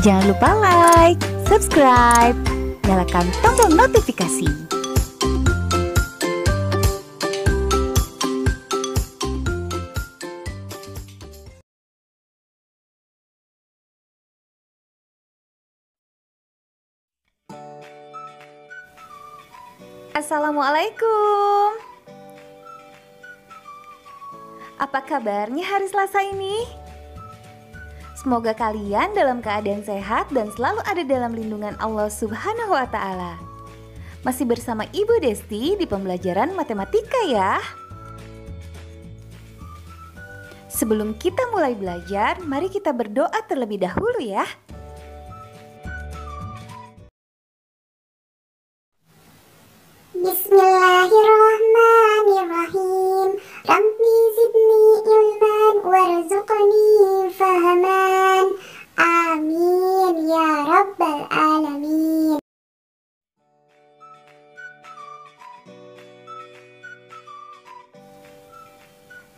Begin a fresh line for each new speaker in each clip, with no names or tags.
Jangan lupa like, subscribe, nyalakan tombol notifikasi. Assalamualaikum. Apa kabarnya hari Selasa ini? Semoga kalian dalam keadaan sehat dan selalu ada dalam lindungan Allah Subhanahu wa Ta'ala. Masih bersama Ibu Desti di pembelajaran matematika ya. Sebelum kita mulai belajar, mari kita berdoa terlebih dahulu ya.
Bismillahirrahmanirrahim. Rabbi zidni ilman warzuqni fahaman. Amin ya rabbal alamin.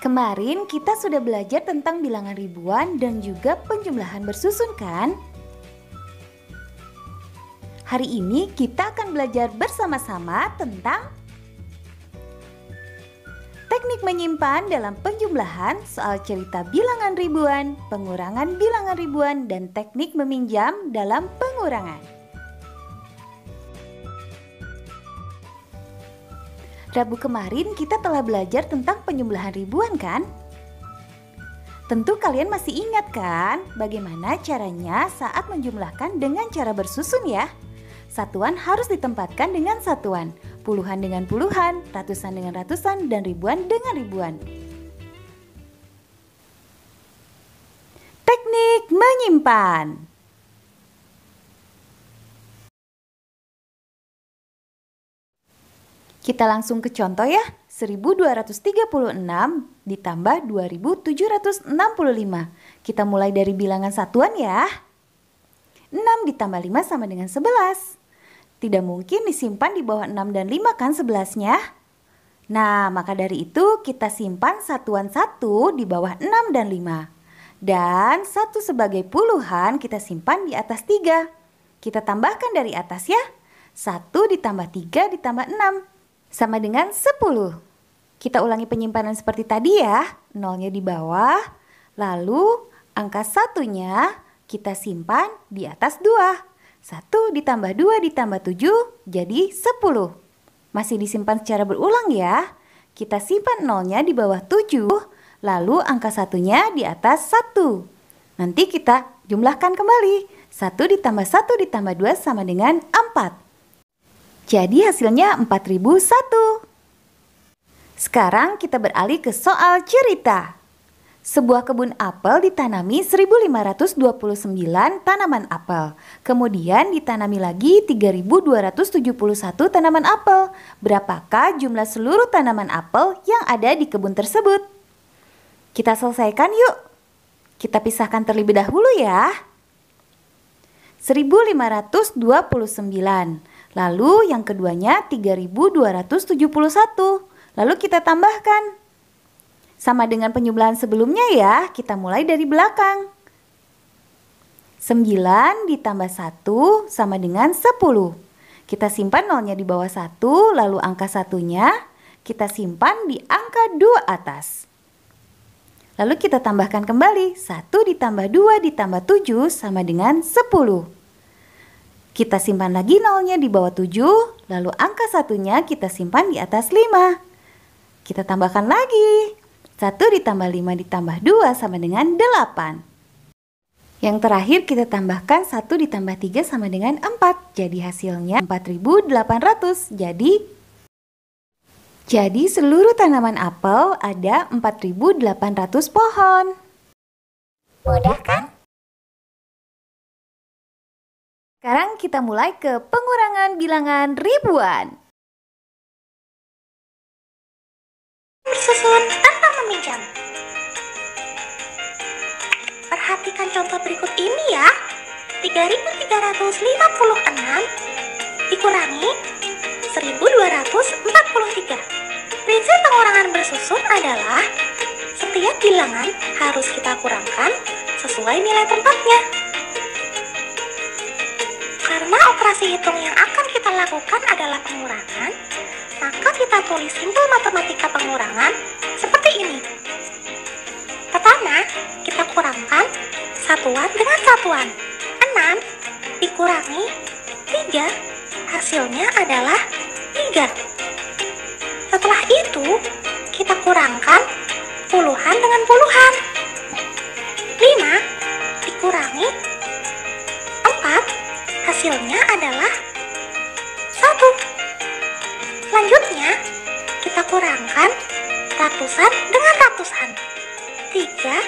Kemarin kita sudah belajar tentang bilangan ribuan dan juga penjumlahan bersusun kan? Hari ini kita akan belajar bersama-sama tentang teknik menyimpan dalam penjumlahan, soal cerita bilangan ribuan, pengurangan bilangan ribuan, dan teknik meminjam dalam pengurangan. Rabu kemarin kita telah belajar tentang penjumlahan ribuan kan? Tentu kalian masih ingat kan bagaimana caranya saat menjumlahkan dengan cara bersusun ya? Satuan harus ditempatkan dengan satuan, puluhan dengan puluhan, ratusan dengan ratusan, dan ribuan dengan ribuan. Teknik menyimpan. Kita langsung ke contoh ya. 1236 ditambah 2765. Kita mulai dari bilangan satuan ya. 6 ditambah 5 sama dengan 11. Tidak mungkin disimpan di bawah 6 dan 5 kan 11-nya? Nah, maka dari itu kita simpan satuan 1 di bawah 6 dan 5. Dan 1 sebagai puluhan kita simpan di atas 3. Kita tambahkan dari atas ya. 1 ditambah 3 ditambah 6 sama dengan 10. Kita ulangi penyimpanan seperti tadi ya. Nolnya di bawah, lalu angka satunya kita simpan di atas 2. 1 ditambah 2 ditambah 7 jadi 10. Masih disimpan secara berulang ya. Kita simpan nolnya di bawah 7, lalu angka satunya di atas 1. Nanti kita jumlahkan kembali. 1 ditambah 1 ditambah 2 sama dengan 4. Jadi hasilnya 4001. Sekarang kita beralih ke soal cerita. Sebuah kebun apel ditanami 1529 tanaman apel. Kemudian ditanami lagi 3271 tanaman apel. Berapakah jumlah seluruh tanaman apel yang ada di kebun tersebut? Kita selesaikan yuk. Kita pisahkan terlebih dahulu ya. 1529. Lalu yang keduanya 3271. Lalu kita tambahkan. Sama dengan penjumlahan sebelumnya ya, kita mulai dari belakang. 9 ditambah 1 sama dengan 10. Kita simpan nolnya di bawah 1, lalu angka satunya kita simpan di angka 2 atas. Lalu kita tambahkan kembali, 1 ditambah 2 ditambah 7 sama dengan 10. Kita simpan lagi nolnya di bawah 7, lalu angka satunya kita simpan di atas 5. Kita tambahkan lagi. 1 ditambah 5 ditambah 2 sama dengan 8. Yang terakhir kita tambahkan 1 ditambah 3 sama dengan 4. Jadi hasilnya 4800. Jadi seluruh tanaman apel ada 4800 pohon.
Mudah kan?
Sekarang kita mulai ke pengurangan bilangan ribuan.
Bersusun tanpa meminjam. Perhatikan contoh berikut ini ya. 3356 dikurangi 1243. Prinsip pengurangan bersusun adalah setiap bilangan harus kita kurangkan sesuai nilai tempatnya. operasi hitung yang akan kita lakukan adalah pengurangan, maka kita tulis simbol matematika pengurangan seperti ini. Pertama, kita kurangkan satuan dengan satuan. 6 dikurangi 3, hasilnya adalah 3. Setelah itu, kita kurangkan puluhan dengan puluhan. 5 dikurangi 4, hasilnya adalah 1. Selanjutnya, kita kurangkan ratusan dengan ratusan. 3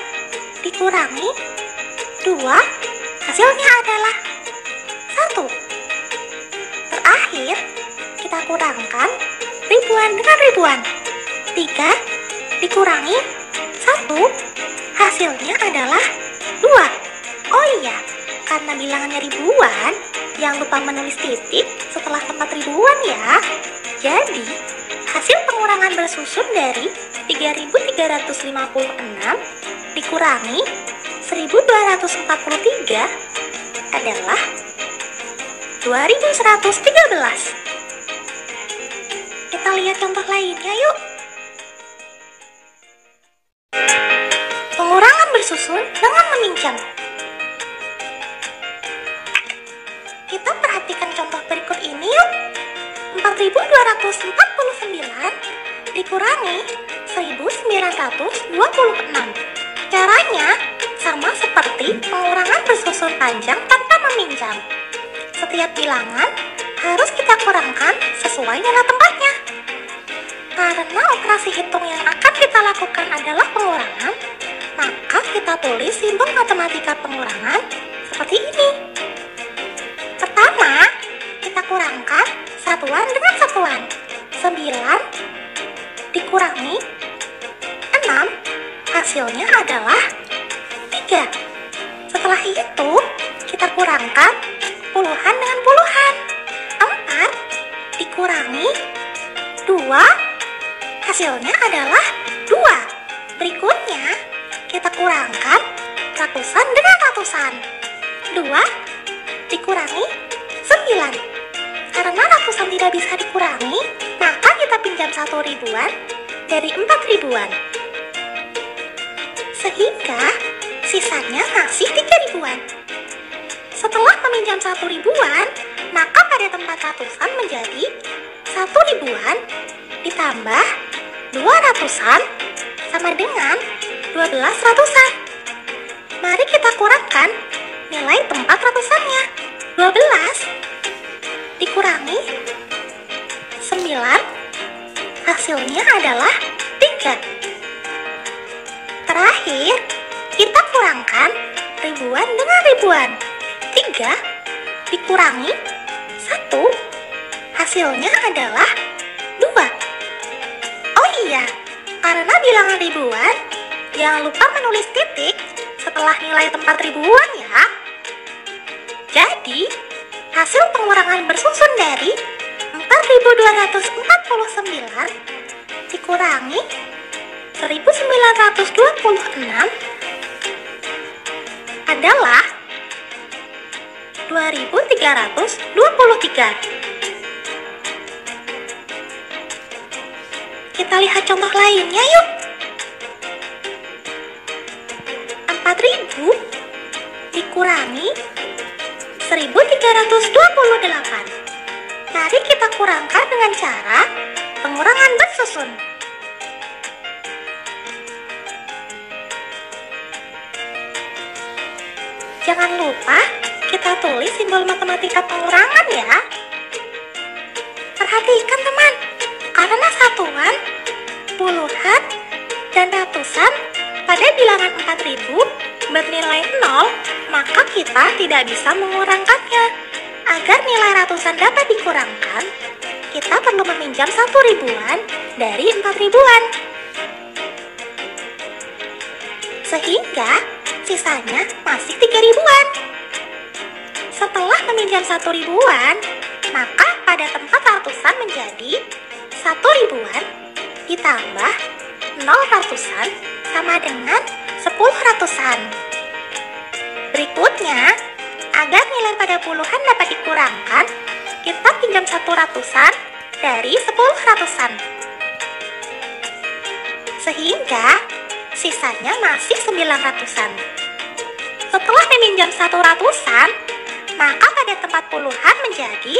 dikurangi 2, hasilnya adalah 1. Terakhir, kita kurangkan ribuan dengan ribuan. 3 dikurangi 1, hasilnya adalah 2. Oh iya, karena bilangannya ribuan, jangan lupa menulis titik setelah tempat ribuan ya. Jadi, hasil pengurangan bersusun dari 3.356 dikurangi 1.243 adalah 2.113. Kita lihat contoh lainnya yuk. Pengurangan bersusun dengan meminjam. Kita perhatikan contoh berikut ini yuk. 4.249 dikurangi 1.926. Caranya sama seperti pengurangan bersusun panjang tanpa meminjam. Setiap bilangan harus kita kurangkan sesuai nilai tempatnya. Karena operasi hitung yang akan kita lakukan adalah pengurangan, maka kita tulis simbol matematika pengurangan seperti ini. Pertama, kita kurangkan satuan dengan satuan. 9 dikurangi 6, hasilnya adalah 3. Setelah itu, kita kurangkan puluhan dengan puluhan. 4 dikurangi 2, hasilnya adalah 2. Berikutnya, kita kurangkan ratusan dengan ratusan. 2 dikurangi 9. Karena ratusan tidak bisa dikurangi, maka kita pinjam 1 ribuan dari 4 ribuan. Sehingga sisanya masih 3 ribuan. Setelah meminjam 1 ribuan, maka pada tempat ratusan menjadi 1 ribuan ditambah 2 ratusan sama dengan 12 ratusan. Mari kita kurangkan nilai tempat ratusannya. 12 dikurangi 9, hasilnya adalah 3. Terakhir, kita kurangkan ribuan dengan ribuan. 3 dikurangi 1, hasilnya adalah 2. Oh iya, karena bilangan ribuan, jangan lupa menulis titik setelah nilai tempat ribuan ya. Jadi, hasil pengurangan bersusun dari 4.249 dikurangi 1.926 adalah 2.323. Kita lihat contoh lainnya yuk. 4.000 dikurangi 1.328. Mari kita kurangkan dengan cara pengurangan bersusun. Jangan lupa kita tulis simbol matematika pengurangan ya. Perhatikan teman, karena satuan, puluhan, dan ratusan pada bilangan 4.000 bernilai 0, maka kita tidak bisa mengurangkannya. Agar nilai ratusan dapat dikurangkan, kita perlu meminjam 1 ribuan dari 4 ribuan. Sehingga sisanya masih 3 ribuan. Setelah meminjam 1 ribuan, maka pada tempat ratusan menjadi 1 ribuan ditambah 0 ratusan sama dengan 10 ratusan. Berikutnya, Agar nilai pada puluhan dapat dikurangkan, kita pinjam 1 ratusan dari 10 ratusan. Sehingga sisanya masih 9 ratusan. Setelah meminjam 1 ratusan, maka pada tempat puluhan menjadi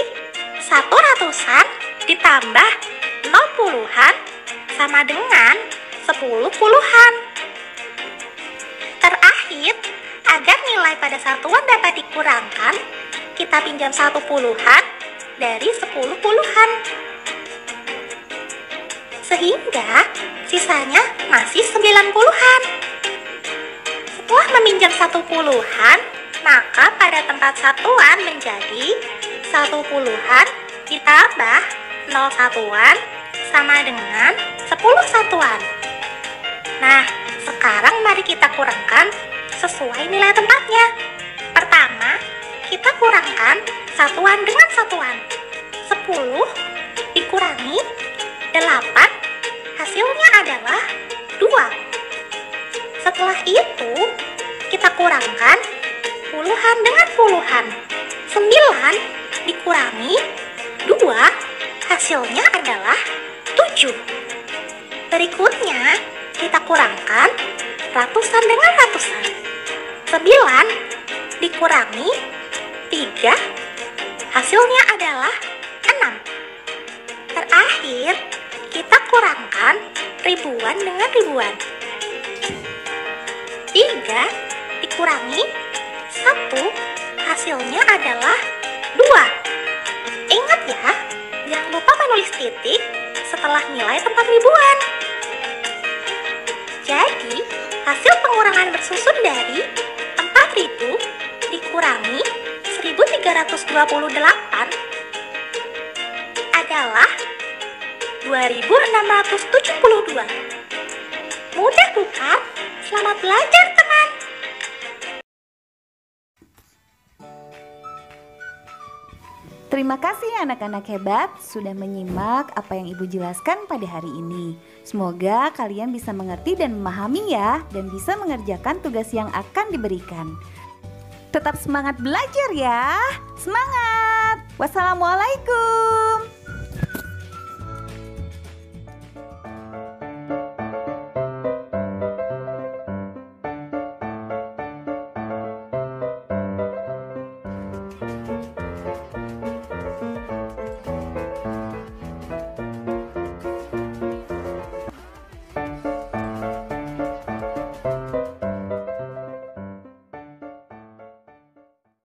1 ratusan ditambah 0 puluhan sama dengan 10 puluhan. Terakhir, agar nilai pada satuan dapat dikurangkan, kita pinjam 1 puluhan dari 10 puluhan. Sehingga sisanya masih 9 puluhan. Setelah meminjam 1 puluhan, maka pada tempat satuan menjadi 1 puluhan ditambah 0 satuan sama dengan 10 satuan. Nah, sekarang mari kita kurangkan sesuai nilai tempatnya. Pertama, kita kurangkan satuan dengan satuan. 10 dikurangi 8, hasilnya adalah 2. Setelah itu, kita kurangkan puluhan dengan puluhan. 9 dikurangi 2, hasilnya adalah 7. Berikutnya, kita kurangkan ratusan dengan ratusan. 9 dikurangi 3, hasilnya adalah 6. Terakhir, kita kurangkan ribuan dengan ribuan. 3 dikurangi 1, hasilnya adalah 2. Ingat ya, jangan lupa menulis titik setelah nilai tempat ribuan. Jadi, hasil pengurangan bersusun dari 4.000 dikurangi 1.328 adalah 2.672. Mudah bukan? Selamat belajar, teman!
Terima kasih anak-anak hebat sudah menyimak apa yang Ibu jelaskan pada hari ini. Semoga kalian bisa mengerti dan memahami ya, dan bisa mengerjakan tugas yang akan diberikan. Tetap semangat belajar ya. Semangat! Wassalamualaikum.